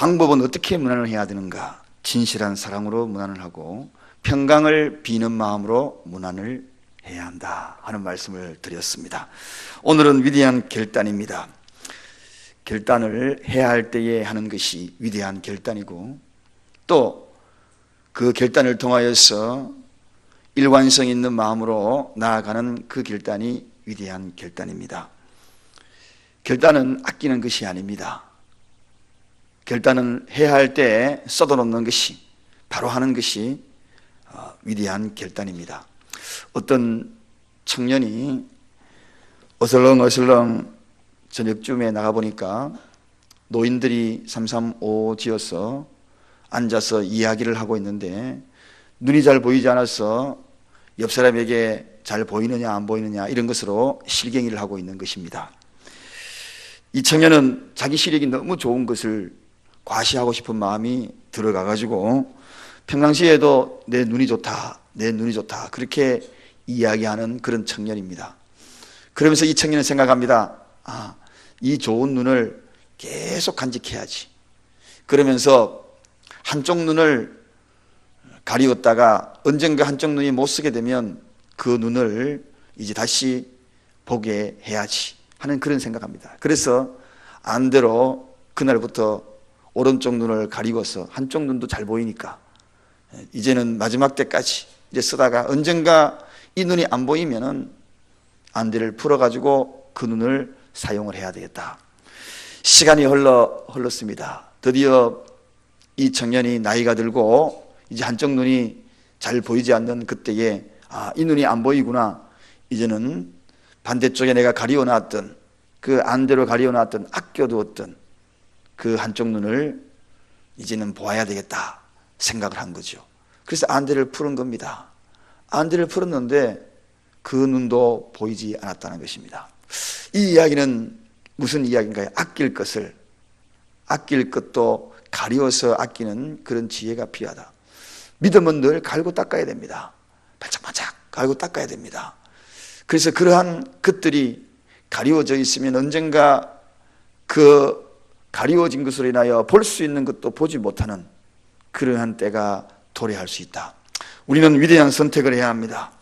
방법은 어떻게 문안을 해야 되는가? 진실한 사랑으로 문안을 하고 평강을 비는 마음으로 문안을 해야 한다 하는 말씀을 드렸습니다. 오늘은 위대한 결단입니다. 결단을 해야 할 때에 하는 것이 위대한 결단이고, 또 그 결단을 통하여서 일관성 있는 마음으로 나아가는 그 결단이 위대한 결단입니다. 결단은 아끼는 것이 아닙니다. 결단은 해야 할 때 쏟아놓는 것이, 바로 하는 것이 위대한 결단입니다. 어떤 청년이 어슬렁어슬렁 저녁쯤에 나가보니까 노인들이 335 지어서 앉아서 이야기를 하고 있는데 눈이 잘 보이지 않아서 옆 사람에게 잘 보이느냐 안 보이느냐 이런 것으로 실갱이를 하고 있는 것입니다. 이 청년은 자기 시력이 너무 좋은 것을 과시하고 싶은 마음이 들어가가지고 평상시에도 내 눈이 좋다, 내 눈이 좋다 그렇게 이야기하는 그런 청년입니다. 그러면서 이 청년은 생각합니다. 이 좋은 눈을 계속 간직해야지. 그러면서 한쪽 눈을 가리웠다가 언젠가 한쪽 눈이 못 쓰게 되면 그 눈을 이제 다시 보게 해야지 하는 그런 생각합니다. 그래서 안대로 그날부터 오른쪽 눈을 가리워서 한쪽 눈도 잘 보이니까 이제는 마지막 때까지 이제 쓰다가 언젠가 이 눈이 안 보이면은 안대를 풀어가지고 그 눈을 사용을 해야 되겠다. 시간이 흘렀습니다. 드디어 이 청년이 나이가 들고 이제 한쪽 눈이 잘 보이지 않는 그때에 이 눈이 안 보이구나. 이제는 반대쪽에 내가 가리워놨던 그 안대로 가리워놨던 아껴두었던 그 한쪽 눈을 이제는 보아야 되겠다 생각을 한 거죠. 그래서 안대를 푸는 겁니다. 안대를 풀었는데 그 눈도 보이지 않았다는 것입니다. 이 이야기는 무슨 이야기인가요? 아낄 것도 가리워서 아끼는 그런 지혜가 필요하다. 믿음은 늘 갈고 닦아야 됩니다. 바짝바짝 갈고 닦아야 됩니다. 그래서 그러한 것들이 가리워져 있으면 언젠가 그 가리워진 것으로 인하여 볼 수 있는 것도 보지 못하는 그러한 때가 도래할 수 있다. 우리는 위대한 선택을 해야 합니다.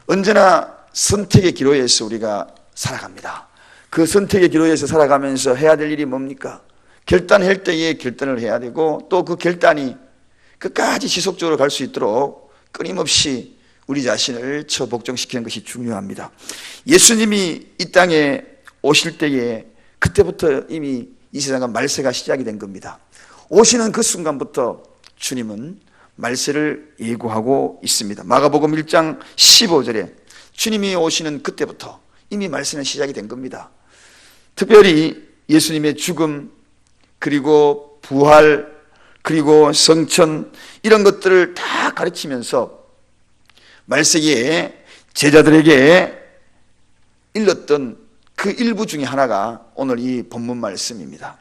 언제나 선택의 기로에서 우리가 살아갑니다. 그 선택의 기로에서 살아가면서 해야 될 일이 뭡니까? 결단할 때에 결단을 해야 되고, 또 그 결단이 끝까지 지속적으로 갈 수 있도록 끊임없이 우리 자신을 복종시키는 것이 중요합니다. 예수님이 이 땅에 오실 때에 그때부터 이미 이 세상은 말세가 시작이 된 겁니다. 오시는 그 순간부터 주님은 말세를 예고하고 있습니다. 마가복음 1장 15절에 주님이 오시는 그때부터 이미 말세는 시작이 된 겁니다. 특별히 예수님의 죽음, 그리고 부활, 그리고 성천 이런 것들을 다 가르치면서 말세기에 제자들에게 일렀던 그 일부 중에 하나가 오늘 이 본문 말씀입니다.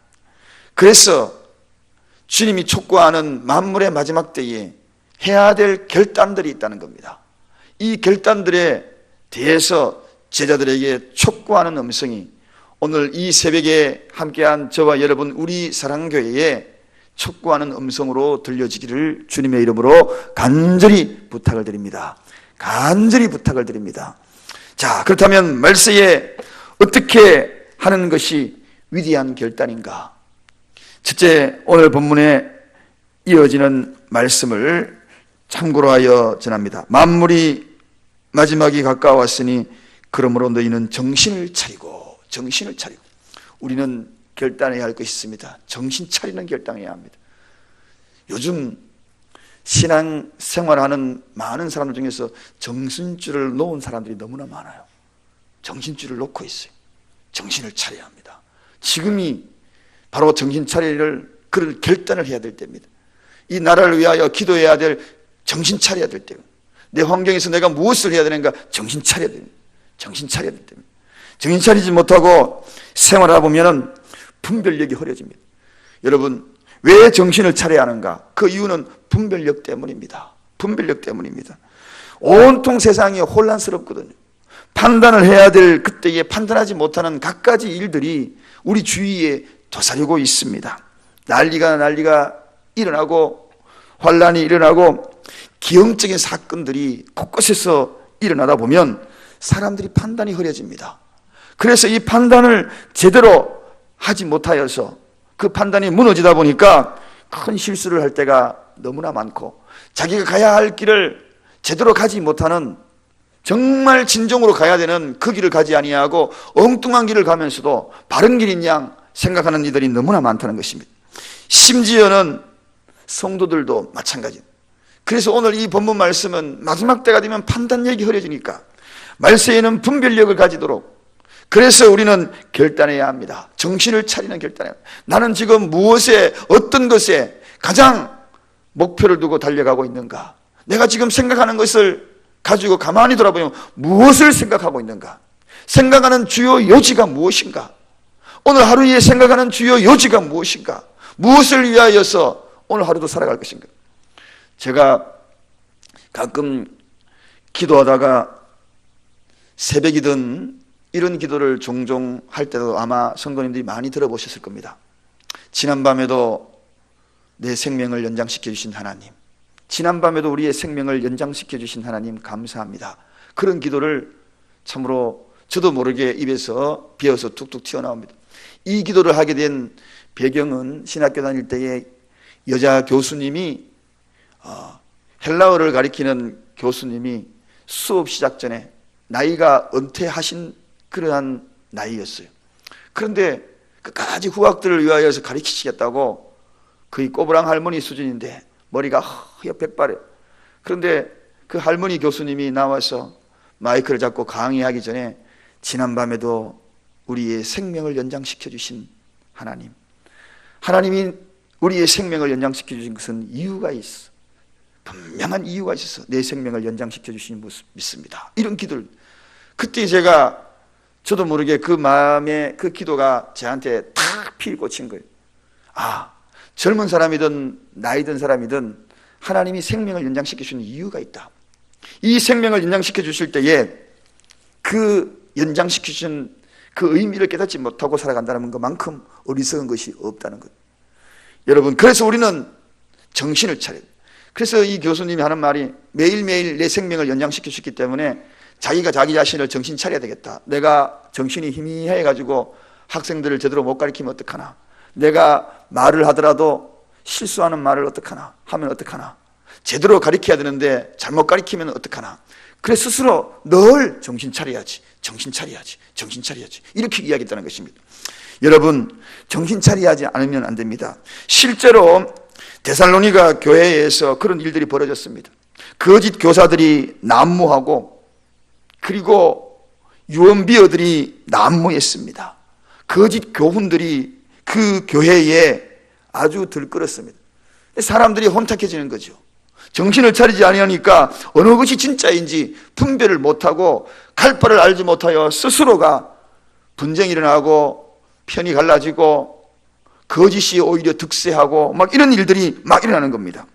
그래서 주님이 촉구하는 만물의 마지막 때에 해야 될 결단들이 있다는 겁니다. 이 결단들에 대해서 제자들에게 촉구하는 음성이 오늘 이 새벽에 함께한 저와 여러분 우리 사랑교회에 촉구하는 음성으로 들려지기를 주님의 이름으로 간절히 부탁을 드립니다. 간절히 부탁을 드립니다. 자, 그렇다면 말세에 어떻게 하는 것이 위대한 결단인가? 첫째, 오늘 본문에 이어지는 말씀을 참고로 하여 전합니다. 만물이 마지막이 가까웠으니 그러므로 너희는 정신을 차리고 우리는 결단해야 할 것이 있습니다. 정신 차리는 결단해야 합니다. 요즘 신앙 생활하는 많은 사람들 중에서 정신줄을 놓은 사람들이 너무나 많아요. 정신줄을 놓고 있어요. 정신을 차려야 합니다. 지금이 바로 정신 차릴 그런 결단을 해야 될 때입니다. 이 나라를 위하여 기도해야 될 정신 차려야 될 때입니다. 내 환경에서 내가 무엇을 해야 되는가 정신 차려야 됩니다. 정신 차려야 될 때입니다. 정신 차리지 못하고 생활하다 보면 분별력이 흐려집니다. 여러분, 왜 정신을 차려야 하는가? 그 이유는 분별력 때문입니다. 분별력 때문입니다. 온통 세상이 혼란스럽거든요. 판단을 해야 될 그때에 판단하지 못하는 갖가지 일들이 우리 주위에 도사리고 있습니다. 난리가 일어나고 환란이 일어나고 기형적인 사건들이 곳곳에서 일어나다 보면 사람들이 판단이 흐려집니다. 그래서 이 판단을 제대로 하지 못하여서 그 판단이 무너지다 보니까 큰 실수를 할 때가 너무나 많고, 자기가 가야 할 길을 제대로 가지 못하는, 정말 진정으로 가야 되는 그 길을 가지 아니하고 엉뚱한 길을 가면서도 바른 길인 양 생각하는 이들이 너무나 많다는 것입니다. 심지어는 성도들도 마찬가지. 그래서 오늘 이 본문 말씀은 마지막 때가 되면 판단력이 흐려지니까 말세에는 분별력을 가지도록, 그래서 우리는 결단해야 합니다. 정신을 차리는 결단해야 합니다. 나는 지금 무엇에, 어떤 것에 가장 목표를 두고 달려가고 있는가? 내가 지금 생각하는 것을 가지고 가만히 돌아보면 무엇을 생각하고 있는가? 생각하는 주요 요지가 무엇인가? 오늘 하루에 생각하는 주요 요지가 무엇인가? 무엇을 위하여서 오늘 하루도 살아갈 것인가? 제가 가끔 기도하다가 새벽이든 이런 기도를 종종 할 때도 아마 성도님들이 많이 들어보셨을 겁니다. 지난밤에도 내 생명을 연장시켜 주신 하나님, 지난밤에도 우리의 생명을 연장시켜 주신 하나님 감사합니다. 그런 기도를 참으로 저도 모르게 입에서 비어서 툭툭 튀어나옵니다. 이 기도를 하게 된 배경은 신학교 다닐 때에 여자 교수님이 헬라어를 가리키는 교수님이 수업 시작 전에 나이가 은퇴하신 그러한 나이였어요. 그런데 끝까지 후학들을 위하여서 가르치시겠다고, 거의 꼬부랑 할머니 수준인데 머리가 허여 백발해. 그런데 그 할머니 교수님이 나와서 마이크를 잡고 강의하기 전에 지난밤에도 우리의 생명을 연장시켜 주신 하나님, 하나님이 우리의 생명을 연장시켜 주신 것은 이유가 있어. 분명한 이유가 있어서 내 생명을 연장시켜 주신 모습 믿습니다. 이런 기도를, 그때 제가 저도 모르게 그 마음에 그 기도가 저한테 탁 피꽂힌 거예요. 아, 젊은 사람이든 나이 든 사람이든 하나님이 생명을 연장시켜 주는 이유가 있다. 이 생명을 연장시켜 주실 때에 그 연장시켜 주신 그 의미를 깨닫지 못하고 살아간다는 것만큼 어리석은 것이 없다는 것. 여러분, 그래서 우리는 정신을 차려야 돼요. 그래서 이 교수님이 하는 말이, 매일매일 내 생명을 연장시켜 주기 때문에 자기가 자기 자신을 정신 차려야 되겠다. 내가 정신이 희미해가지고 학생들을 제대로 못 가르치면 어떡하나, 내가 말을 하더라도 실수하는 말을 어떡하나, 하면 어떡하나, 제대로 가르쳐야 되는데 잘못 가르치면 어떡하나. 그래서 스스로 늘 정신 차려야지, 정신 차려야지, 정신 차려야지, 이렇게 이야기했다는 것입니다. 여러분, 정신 차려야지 않으면 안 됩니다. 실제로 데살로니가 교회에서 그런 일들이 벌어졌습니다. 거짓 교사들이 난무하고, 그리고 유언비어들이 난무했습니다. 거짓 교훈들이 그 교회에 아주 들끓었습니다. 사람들이 혼탁해지는 거죠. 정신을 차리지 아니하니까 어느 것이 진짜인지 분별을 못하고 갈 바를 알지 못하여 스스로가 분쟁이 일어나고 편이 갈라지고 거짓이 오히려 득세하고 막 이런 일들이 막 일어나는 겁니다.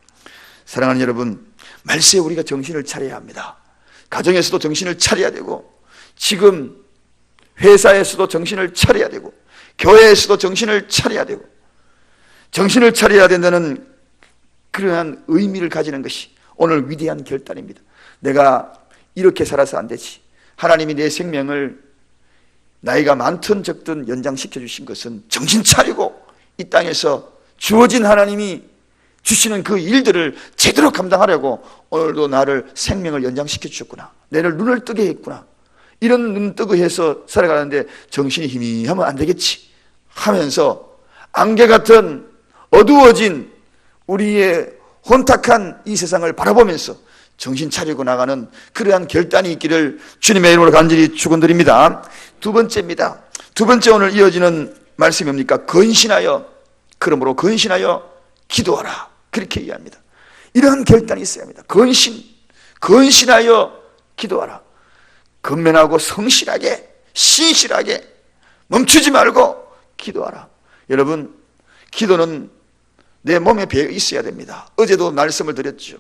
사랑하는 여러분, 말세에 우리가 정신을 차려야 합니다. 가정에서도 정신을 차려야 되고, 지금 회사에서도 정신을 차려야 되고, 교회에서도 정신을 차려야 되고, 정신을 차려야 된다는 그러한 의미를 가지는 것이 오늘 위대한 결단입니다. 내가 이렇게 살아서 안 되지. 하나님이 내 생명을 나이가 많든 적든 연장시켜 주신 것은 정신 차리고 이 땅에서 주어진 하나님이 주시는 그 일들을 제대로 감당하려고 오늘도 나를 생명을 연장시켜 주셨구나. 내를 눈을 뜨게 했구나. 이런 눈 뜨고 해서 살아가는데 정신이 희미하면 안 되겠지 하면서 안개 같은 어두워진 우리의 혼탁한 이 세상을 바라보면서 정신 차리고 나가는 그러한 결단이 있기를 주님의 이름으로 간절히 축원드립니다. 두 번째입니다. 두 번째 오늘 이어지는 말씀이 뭡니까? 건신하여, 그러므로 건신하여 기도하라, 그렇게 이해합니다. 이러한 결단이 있어야 합니다. 건신하여 기도하라. 건면하고 성실하게, 신실하게 멈추지 말고 기도하라. 여러분, 기도는 내 몸에 배어 있어야 됩니다. 어제도 말씀을 드렸죠.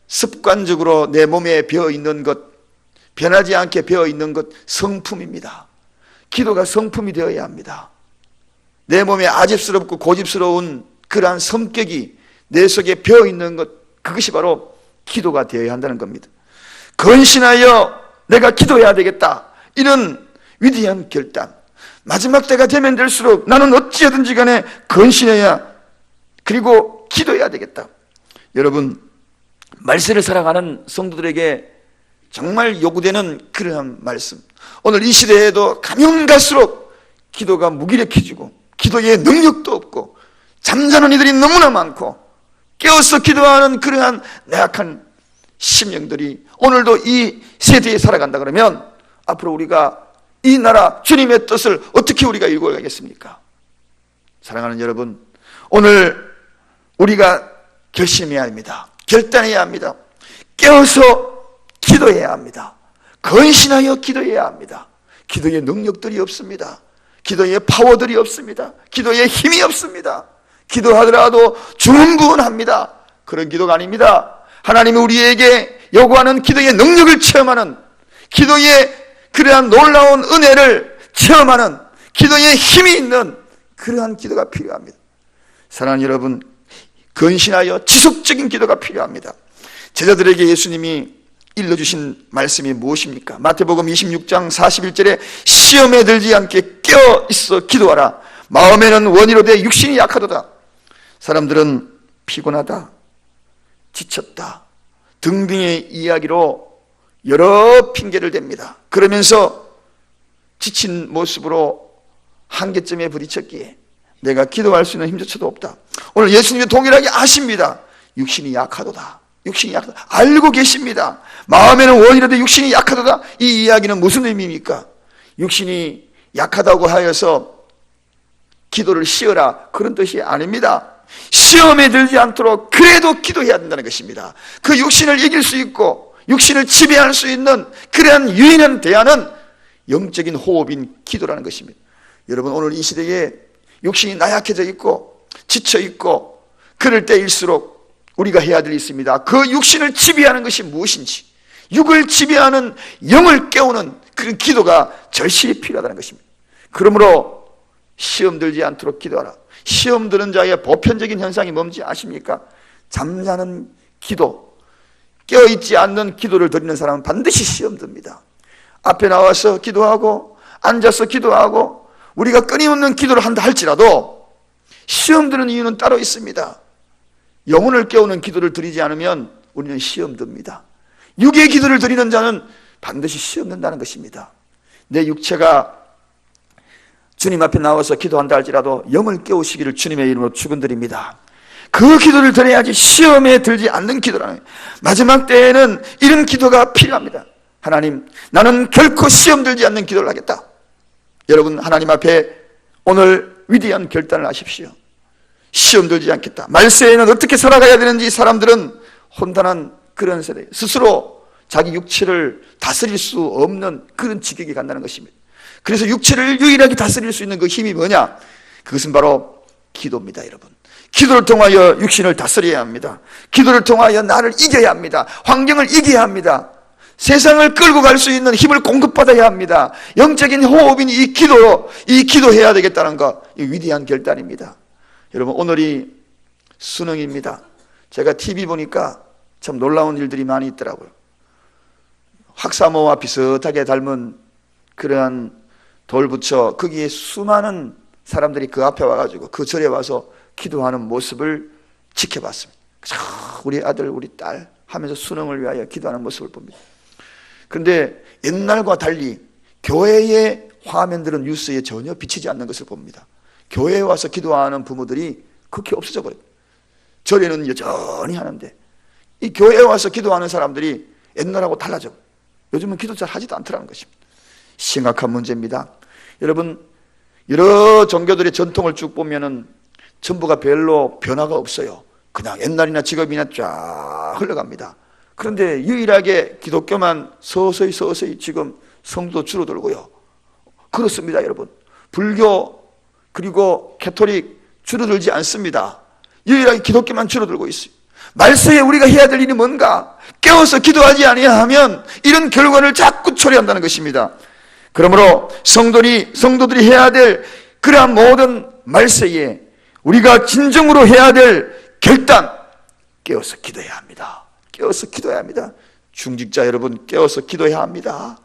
습관적으로 내 몸에 배어 있는 것, 변하지 않게 배어 있는 것, 성품입니다. 기도가 성품이 되어야 합니다. 내 몸에 아집스럽고 고집스러운 그러한 성격이 내 속에 배어있는 것, 그것이 바로 기도가 되어야 한다는 겁니다. 건신하여 내가 기도해야 되겠다, 이런 위대한 결단. 마지막 때가 되면 될수록 나는 어찌하든지 간에 건신해야, 그리고 기도해야 되겠다. 여러분, 말세를 살아가는 성도들에게 정말 요구되는 그러한 말씀. 오늘 이 시대에도 가면 갈수록 기도가 무기력해지고 기도의 능력도 없고 잠자는 이들이 너무나 많고 깨어서 기도하는 그러한 나약한 심령들이 오늘도 이 세대에 살아간다 그러면 앞으로 우리가 이 나라 주님의 뜻을 어떻게 우리가 이루어가겠습니까? 사랑하는 여러분, 오늘 우리가 결심해야 합니다. 결단해야 합니다. 깨어서 기도해야 합니다. 건신하여 기도해야 합니다. 기도의 능력들이 없습니다. 기도의 파워들이 없습니다. 기도의 힘이 없습니다. 기도하더라도 중분합니다. 그런 기도가 아닙니다. 하나님이 우리에게 요구하는 기도의 능력을 체험하는, 기도의 그러한 놀라운 은혜를 체험하는, 기도의 힘이 있는 그러한 기도가 필요합니다. 사랑하는 여러분, 건신하여 지속적인 기도가 필요합니다. 제자들에게 예수님이 일러주신 말씀이 무엇입니까? 마태복음 26장 41절에 시험에 들지 않게 깨어 있어 기도하라. 마음에는 원이로되 육신이 약하도다. 사람들은 피곤하다, 지쳤다 등등의 이야기로 여러 핑계를 댑니다. 그러면서 지친 모습으로 한계점에 부딪혔기에 내가 기도할 수 있는 힘조차도 없다. 오늘 예수님이 동일하게 아십니다. 육신이 약하도다. 육신이 약하다. 알고 계십니다. 마음에는 원이라도 육신이 약하도다. 이 이야기는 무슨 의미입니까? 육신이 약하다고 하여서 기도를 쉬어라, 그런 뜻이 아닙니다. 시험에 들지 않도록 그래도 기도해야 된다는 것입니다. 그 육신을 이길 수 있고 육신을 지배할 수 있는 그러한 유일한 대안은 영적인 호흡인 기도라는 것입니다. 여러분, 오늘 이 시대에 육신이 나약해져 있고 지쳐 있고 그럴 때일수록 우리가 해야 될 일이 있습니다. 그 육신을 지배하는 것이 무엇인지, 육을 지배하는 영을 깨우는 그런 기도가 절실히 필요하다는 것입니다. 그러므로 시험 들지 않도록 기도하라. 시험 드는 자의 보편적인 현상이 뭔지 아십니까? 잠자는 기도, 깨어있지 않는 기도를 드리는 사람은 반드시 시험 듭니다. 앞에 나와서 기도하고 앉아서 기도하고 우리가 끊임없는 기도를 한다 할지라도 시험 드는 이유는 따로 있습니다. 영혼을 깨우는 기도를 드리지 않으면 우리는 시험 듭니다. 육의 기도를 드리는 자는 반드시 시험 든다는 것입니다. 내 육체가 주님 앞에 나와서 기도한다 할지라도 영을 깨우시기를 주님의 이름으로 축원드립니다. 그 기도를 드려야지 시험에 들지 않는 기도라는, 마지막 때에는 이런 기도가 필요합니다. 하나님, 나는 결코 시험 들지 않는 기도를 하겠다. 여러분, 하나님 앞에 오늘 위대한 결단을 하십시오. 시험 들지 않겠다. 말세에는 어떻게 살아가야 되는지 사람들은 혼돈한 그런 세대, 스스로 자기 육체를 다스릴 수 없는 그런 지경에 간다는 것입니다. 그래서 육체를 유일하게 다스릴 수 있는 그 힘이 뭐냐? 그것은 바로 기도입니다. 여러분, 기도를 통하여 육신을 다스려야 합니다. 기도를 통하여 나를 이겨야 합니다. 환경을 이겨야 합니다. 세상을 끌고 갈 수 있는 힘을 공급받아야 합니다. 영적인 호흡인 이 기도해야 되겠다는 것, 이 위대한 결단입니다. 여러분, 오늘이 수능입니다. 제가 TV 보니까 참 놀라운 일들이 많이 있더라고요. 학사모와 비슷하게 닮은 그러한 돌부처, 거기에 수많은 사람들이 그 앞에 와가지고 그 절에 와서 기도하는 모습을 지켜봤습니다. 우리 아들, 우리 딸 하면서 수능을 위하여 기도하는 모습을 봅니다. 그런데 옛날과 달리 교회의 화면들은 뉴스에 전혀 비치지 않는 것을 봅니다. 교회에 와서 기도하는 부모들이 그렇게 없어져 버려요. 절에는 여전히 하는데 이 교회에 와서 기도하는 사람들이 옛날하고 달라져. 요즘은 기도 잘 하지도 않더라는 것입니다. 심각한 문제입니다. 여러분, 여러 종교들의 전통을 쭉 보면은 전부가 별로 변화가 없어요. 그냥 옛날이나 지금이나 쫙 흘러갑니다. 그런데 유일하게 기독교만 서서히 지금 성도 줄어들고요. 그렇습니다, 여러분. 불교 그리고 캐토릭 줄어들지 않습니다. 유일하게 기독교만 줄어들고 있어요. 말세에 우리가 해야 될 일이 뭔가? 깨워서 기도하지 아니하면 이런 결과를 자꾸 초래한다는 것입니다. 그러므로 성도들이 해야 될 그러한 모든 말세에 우리가 진정으로 해야 될 결단, 깨어서 기도해야 합니다. 깨어서 기도해야 합니다. 중직자 여러분, 깨어서 기도해야 합니다.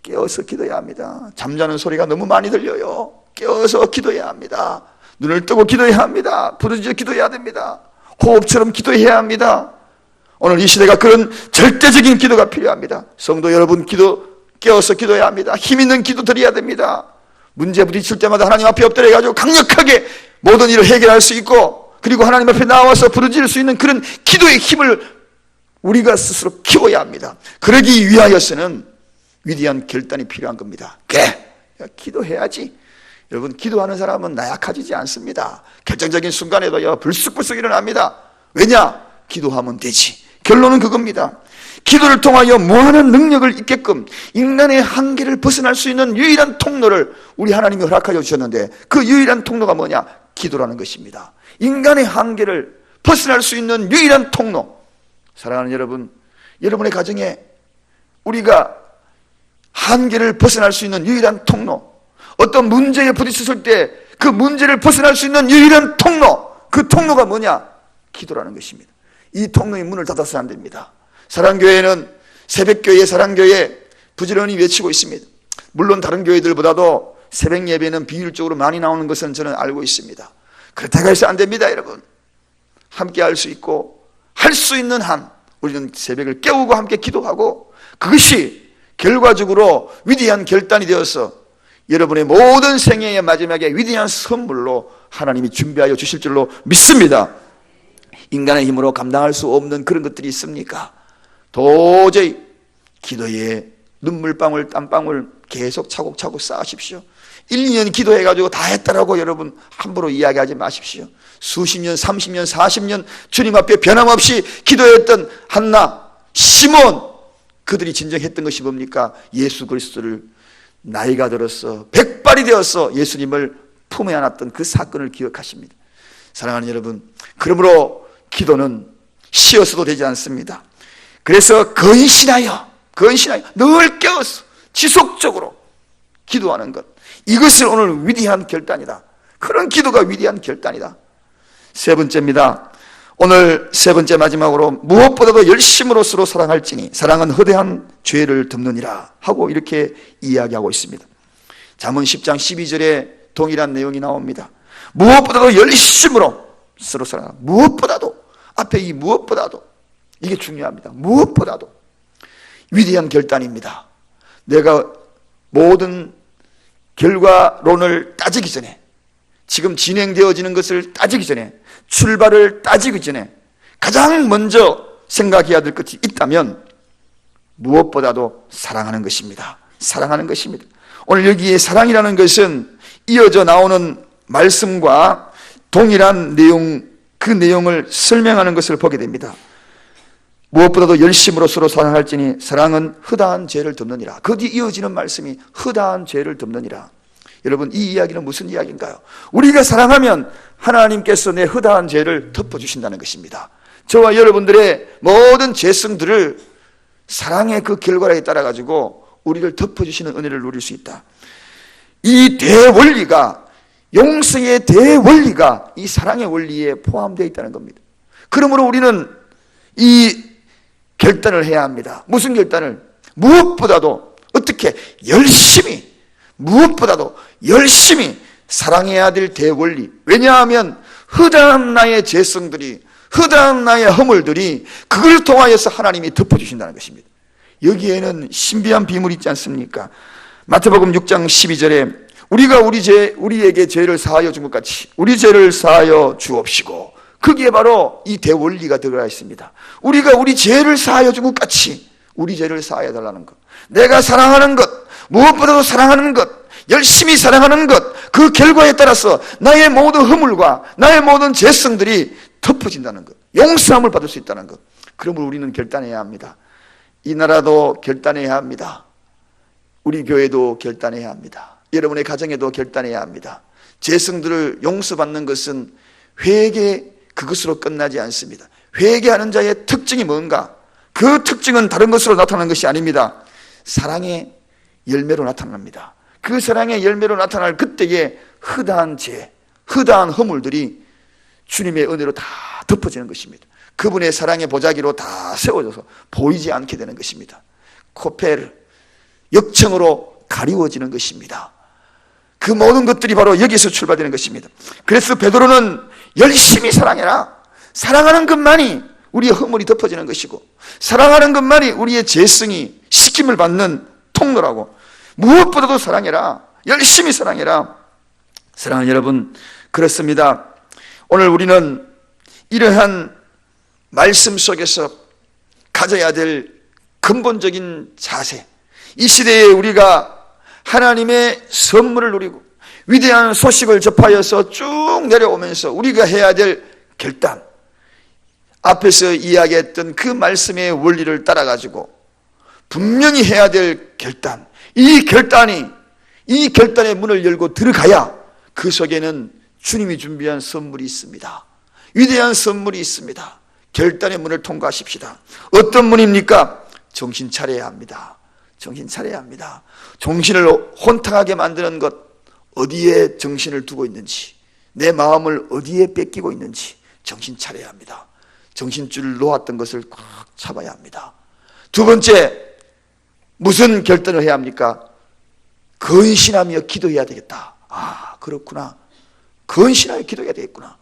깨어서 기도해야 합니다. 잠자는 소리가 너무 많이 들려요. 깨어서 기도해야 합니다. 눈을 뜨고 기도해야 합니다. 부르짖어 기도해야 됩니다. 호흡처럼 기도해야 합니다. 오늘 이 시대가 그런 절대적인 기도가 필요합니다. 성도 여러분, 깨어서 기도해야 합니다. 힘 있는 기도 드려야 됩니다. 문제 부딪힐 때마다 하나님 앞에 엎드려가지고 강력하게 모든 일을 해결할 수 있고, 그리고 하나님 앞에 나와서 부르짖을 수 있는 그런 기도의 힘을 우리가 스스로 키워야 합니다. 그러기 위하여서는 위대한 결단이 필요한 겁니다. 그래, 기도해야지. 여러분, 기도하는 사람은 나약해지지 않습니다. 결정적인 순간에도 불쑥불쑥 일어납니다. 왜냐? 기도하면 되지. 결론은 그겁니다. 기도를 통하여 무한한 능력을 있게끔 인간의 한계를 벗어날 수 있는 유일한 통로를 우리 하나님이 허락하여 주셨는데, 그 유일한 통로가 뭐냐? 기도라는 것입니다. 인간의 한계를 벗어날 수 있는 유일한 통로. 사랑하는 여러분, 여러분의 가정에 우리가 한계를 벗어날 수 있는 유일한 통로, 어떤 문제에 부딪혔을 때 그 문제를 벗어날 수 있는 유일한 통로, 그 통로가 뭐냐? 기도라는 것입니다. 이 통로의 문을 닫아서는 안 됩니다. 사랑교회는 새벽교회, 사랑교회 부지런히 외치고 있습니다. 물론 다른 교회들보다도 새벽 예배는 비율적으로 많이 나오는 것은 저는 알고 있습니다. 그렇다고 해서 안 됩니다. 여러분, 함께 할 수 있고 할 수 있는 한 우리는 새벽을 깨우고 함께 기도하고, 그것이 결과적으로 위대한 결단이 되어서 여러분의 모든 생애의 마지막에 위대한 선물로 하나님이 준비하여 주실 줄로 믿습니다. 인간의 힘으로 감당할 수 없는 그런 것들이 있습니까? 도저히 기도에 눈물방울 땀방울 계속 차곡차곡 쌓으십시오. 1, 2년 기도해가지고 다 했다라고 여러분 함부로 이야기하지 마십시오. 수십 년, 30년, 40년 주님 앞에 변함없이 기도했던 한나, 시몬, 그들이 진정했던 것이 뭡니까? 예수 그리스도를 나이가 들어서 백발이 되어서 예수님을 품에 안았던 그 사건을 기억하십니다. 사랑하는 여러분, 그러므로 기도는 쉬어서도 되지 않습니다. 그래서 근신하여 늘 깨어서 지속적으로 기도하는 것, 이것을 오늘 위대한 결단이다. 그런 기도가 위대한 결단이다. 세 번째입니다. 오늘 세 번째 마지막으로, 무엇보다도 열심으로 서로 사랑할지니 사랑은 허대한 죄를 덮느니라 하고 이렇게 이야기하고 있습니다. 잠언 10장 12절에 동일한 내용이 나옵니다. 무엇보다도 열심으로 서로 사랑하라. 무엇보다도, 앞에 이 무엇보다도, 이게 중요합니다. 무엇보다도 위대한 결단입니다. 내가 모든 결과론을 따지기 전에, 지금 진행되어지는 것을 따지기 전에, 출발을 따지기 전에 가장 먼저 생각해야 될 것이 있다면 무엇보다도 사랑하는 것입니다. 사랑하는 것입니다. 오늘 여기에 사랑이라는 것은 이어져 나오는 말씀과 동일한 내용, 그 내용을 설명하는 것을 보게 됩니다. 무엇보다도 열심으로 서로 사랑할지니 사랑은 허다한 죄를 덮느니라. 그 뒤 이어지는 말씀이 허다한 죄를 덮느니라. 여러분, 이 이야기는 무슨 이야기인가요? 우리가 사랑하면 하나님께서 내 허다한 죄를 덮어주신다는 것입니다. 저와 여러분들의 모든 죄성들을 사랑의 그 결과에 따라 가지고 우리를 덮어주시는 은혜를 누릴 수 있다. 이 대원리가, 용서의 대원리가 이 사랑의 원리에 포함되어 있다는 겁니다. 그러므로 우리는 이 결단을 해야 합니다. 무슨 결단을? 무엇보다도 어떻게 열심히, 무엇보다도 열심히 사랑해야 될 대원리. 왜냐하면 허다한 나의 죄성들이, 허다한 나의 허물들이 그걸 통하여서 하나님이 덮어주신다는 것입니다. 여기에는 신비한 비밀이 있지 않습니까? 마태복음 6장 12절에 우리가 우리에게 죄를 사하여 준 것 같이 우리 죄를 사하여 주옵시고, 거기에 바로 이 대원리가 들어가 있습니다. 우리가 우리 죄를 사하여 준 것 같이 우리 죄를 사하여 달라는 것, 내가 사랑하는 것, 무엇보다도 사랑하는 것, 열심히 사랑하는 것, 그 결과에 따라서 나의 모든 허물과 나의 모든 죄성들이 덮어진다는 것, 용서함을 받을 수 있다는 것. 그러므로 우리는 결단해야 합니다. 이 나라도 결단해야 합니다. 우리 교회도 결단해야 합니다. 여러분의 가정에도 결단해야 합니다. 죄성들을 용서받는 것은 회개, 그것으로 끝나지 않습니다. 회개하는 자의 특징이 뭔가? 그 특징은 다른 것으로 나타나는 것이 아닙니다. 사랑의 열매로 나타납니다. 그 사랑의 열매로 나타날 그때에 허다한 죄, 허다한 허물들이 주님의 은혜로 다 덮어지는 것입니다. 그분의 사랑의 보자기로 다 세워져서 보이지 않게 되는 것입니다. 코펠, 역청으로 가리워지는 것입니다. 그 모든 것들이 바로 여기서 출발되는 것입니다. 그래서 베드로는 열심히 사랑해라. 사랑하는 것만이 우리의 허물이 덮어지는 것이고, 사랑하는 것만이 우리의 죄성이 씻김을 받는 통로라고, 무엇보다도 사랑해라. 열심히 사랑해라. 사랑하는 여러분, 그렇습니다. 오늘 우리는 이러한 말씀 속에서 가져야 될 근본적인 자세, 이 시대에 우리가 하나님의 선물을 누리고 위대한 소식을 접하여서 쭉 내려오면서 우리가 해야 될 결단, 앞에서 이야기했던 그 말씀의 원리를 따라가지고 분명히 해야 될 결단, 이 결단의 문을 열고 들어가야 그 속에는 주님이 준비한 선물이 있습니다. 위대한 선물이 있습니다. 결단의 문을 통과하십시다. 어떤 문입니까? 정신 차려야 합니다. 정신 차려야 합니다. 정신을 혼탁하게 만드는 것, 어디에 정신을 두고 있는지, 내 마음을 어디에 뺏기고 있는지 정신 차려야 합니다. 정신줄을 놓았던 것을 꽉 잡아야 합니다. 두 번째, 무슨 결단을 해야 합니까? 근신하며 기도해야 되겠다. 아, 그렇구나. 근신하여 기도해야 되겠구나.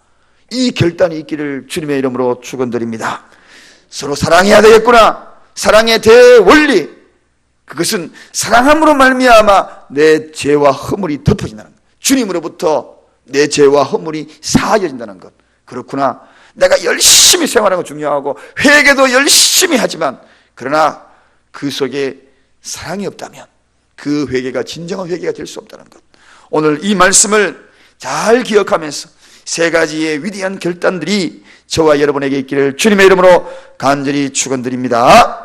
이 결단이 있기를 주님의 이름으로 축원드립니다. 서로 사랑해야 되겠구나. 사랑의 대원리, 그것은 사랑함으로 말미암아 내 죄와 허물이 덮어진다는 것, 주님으로부터 내 죄와 허물이 사하여진다는 것. 그렇구나. 내가 열심히 생활하는 건 중요하고 회개도 열심히 하지만, 그러나 그 속에 사랑이 없다면 그 회개가 진정한 회개가 될 수 없다는 것. 오늘 이 말씀을 잘 기억하면서 세 가지의 위대한 결단들이 저와 여러분에게 있기를 주님의 이름으로 간절히 축원드립니다.